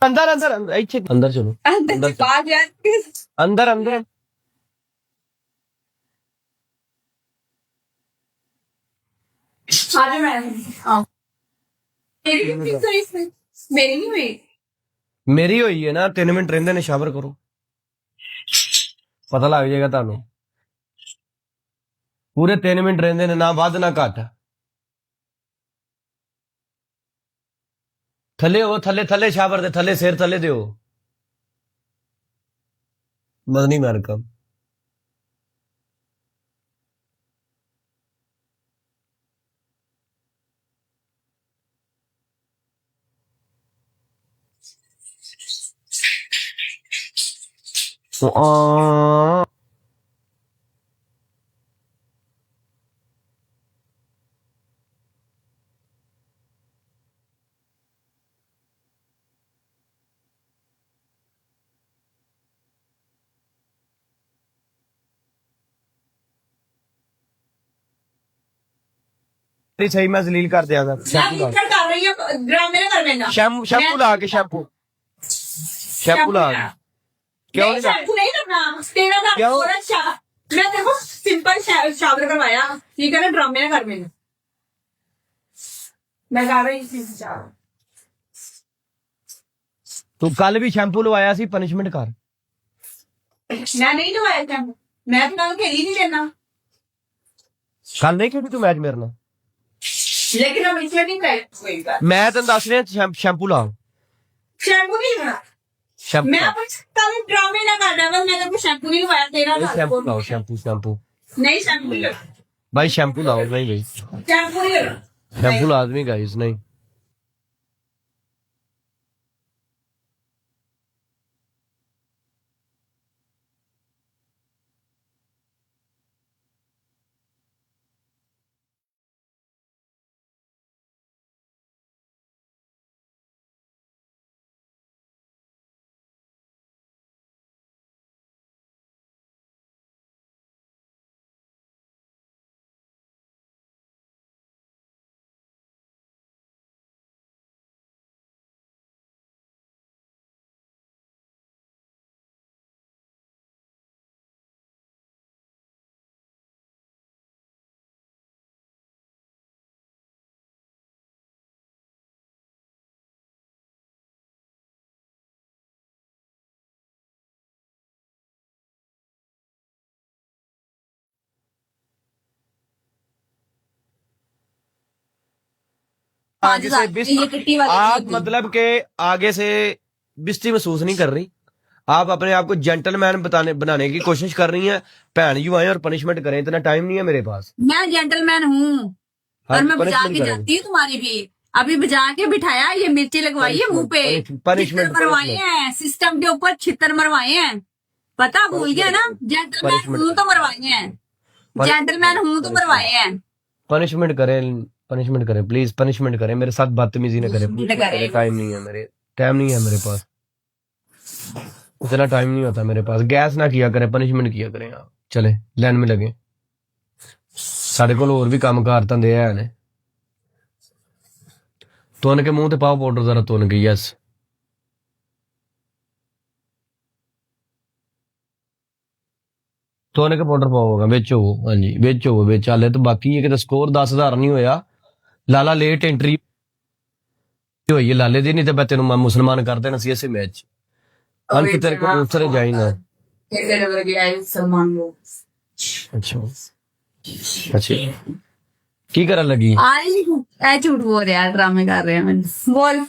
अंदर अंदर अंदर ਇੱਥੇ ਅੰਦਰ ਚਲੋ अंदर से बाहर यार ਅੰਦਰ ਅੰਦਰ आज मैं आओ मेरी भी तो इसमें मेरी नहीं हुई ਮੇਰੀ ਹੋਈ ਹੈ ਨਾ 3 ਮਿੰਟ ਰਹਿੰਦੇ ਨੇ ਸ਼ਾਵਰ ਕਰੋ ਪਤਾ ਲੱਗ ਜਾਏਗਾ ਤੁਹਾਨੂੰ ਪੂਰੇ 3 ਮਿੰਟ ਰਹਿੰਦੇ ਨੇ ਨਾ ਵੱਧ ਨਾ ਘੱਟ ਥੱਲੇ ਹੋ ਥੱਲੇ ਥੱਲੇ ਸ਼ਾਵਰ ਦੇ ਥੱਲੇ ਸਿਰ ਥੱਲੇ ਦਿਓ ਮਦਨੀ ਮਰਕਮ ਆ सही मैं जलील कर दियागा मैं लीकर कर रही हूं ड्रामे ना कर लेना शैम्पू शैम्पू ला के शैम्पू ला के क्यों नहीं नहीं शैम्पू नहीं करना तेरा ना क्यों? थोड़ा मैं देखो सिंपल शावर करवाया ठीक है ना ड्रामे ना कर मैंने मैं कर रही थी शावर तू कल भी शैम्पू लवाया सी पनिशमेंट कर मैं नहीं दवाया शैम्पू मैं तो कल खेल ही नहीं लेना कल नहीं खेली तू मैच मेरे नाल लेकिन हम इसमें नहीं कर मैं तेन दस रहा शैम्पू ला शैम्पू नहीं करना शैम्पू मैं अपन कल ड्रामे ना कर रहा मैं तेरे को शैम्पू नहीं लवाया तेरा शैम्पू लाओ शैम्पू शैम्पू नहीं शैम्पू नहीं करना भाई शैम्पू लाओ नहीं भाई शैम्पू नहीं करना शैम्पू लाजमी गाइस नहीं आगे से ये किट्टी वाली आप मतलब के आगे से बिस्ती महसूस नहीं कर रही आप अपने आप को जेंटलमैन बनाने की कोशिश कर रही हैं भैन यू आए और पनिशमेंट करें इतना टाइम नहीं है मेरे पास मैं जेंटलमैन हूँ और मैं बजा के जाती हूँ तुम्हारी भी अभी बजा के बिठाया ये मिर्ची लगवाई है मुंह पे punishment, छितर मरवाए हैं सिस्टम के ऊपर छितर मरवाए हैं पता भूल गया ना जेंटलमैन हूँ तो मरवाए हैं जेंटलमैन हूँ तो मरवाए हैं पनिशमेंट करें प्लीज पनिशमेंट करें मेरे साथ बदतमीजी न करें टाइम नहीं है मेरे पास इतना टाइम नहीं होता मेरे पास गैस ना किया करें पनिशमेंट किया करें आप चले लाइन में लगे साढ़े को और भी काम कार धंधे है ने तुन के मुंह ते पाओ पाउडर जरा तुन के यस तुन के पाउडर पाओगा बिच हो हाँ जी बिच हो बिच हाले तो बाकी है कि स्कोर 10,000 नहीं होया लाला लेट एंट्री हुई है लाले दी नहीं तो मैं तेन मुसलमान कर देना सी इस मैच अंक तेरे को दूसरे जाई ना सलमान अच्छा अच्छा की करन लगी आज झूठ बोल रहे यार ड्रामे कर रहे हैं बोल